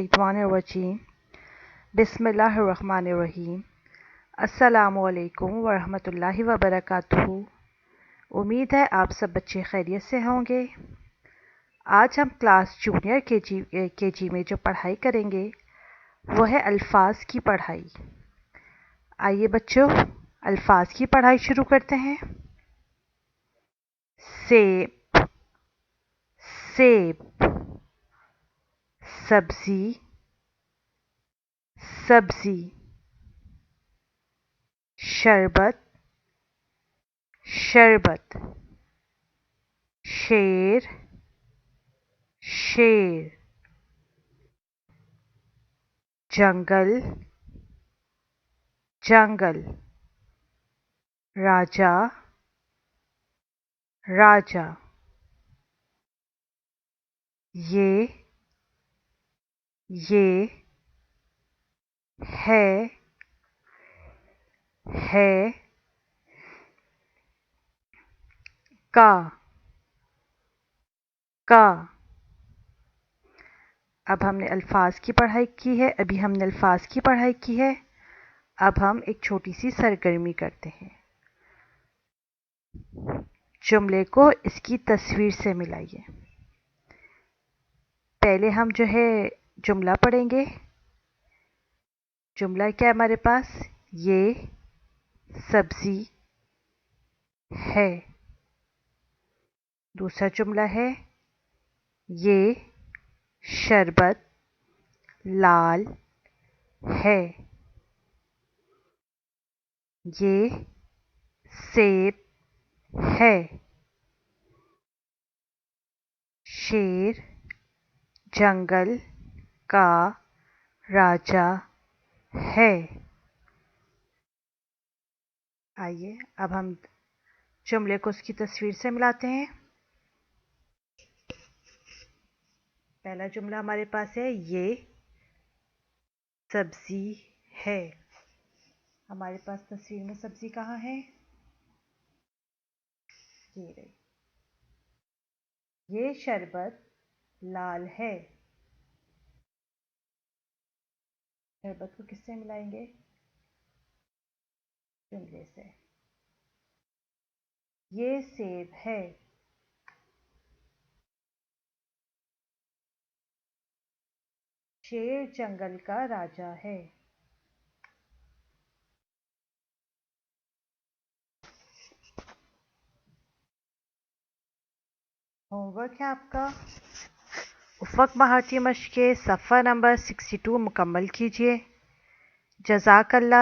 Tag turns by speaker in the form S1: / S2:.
S1: रजीम बिस्मिल्लाहिर्रहमानिर्रहीम अस्सलामु अलैकुम वरहमतुल्लाहि वबरकातुहू। उम्मीद है आप सब बच्चे खैरियत से होंगे। आज हम क्लास जूनियर केजी में जो पढ़ाई करेंगे वो है अल्फाज की पढ़ाई। आइए बच्चों, अल्फाज की पढ़ाई शुरू करते हैं। सेब, सेब। सब्जी, सब्जी। शरबत, शरबत। शेर, शेर। जंगल, जंगल। राजा, राजा। ये है, है। का, का। अब हमने अल्फाज की पढ़ाई की है, अब हम एक छोटी सी सरगर्मी करते हैं। जुमले को इसकी तस्वीर से मिलाइए। पहले हम जो है जुमला पढ़ेंगे। जुमला क्या है हमारे पास? ये सब्जी है। दूसरा जुमला है ये शरबत लाल है। ये सेब है। शेर जंगल का राजा है। आइए अब हम जुमले को उसकी तस्वीर से मिलाते हैं। पहला जुमला हमारे पास है ये सब्जी है। हमारे पास तस्वीर में सब्जी कहाँ है? ये रही। ये शरबत लाल है। शरबत को किससे मिलाएंगे? जुमले से। ये सेब है। शेर जंगल का राजा है। होमवर्क है आपका उफ़क़ महाती मश्क़े सफ़ा नंबर 62 मुकम्मल कीजिए। जज़ाकल्लाह।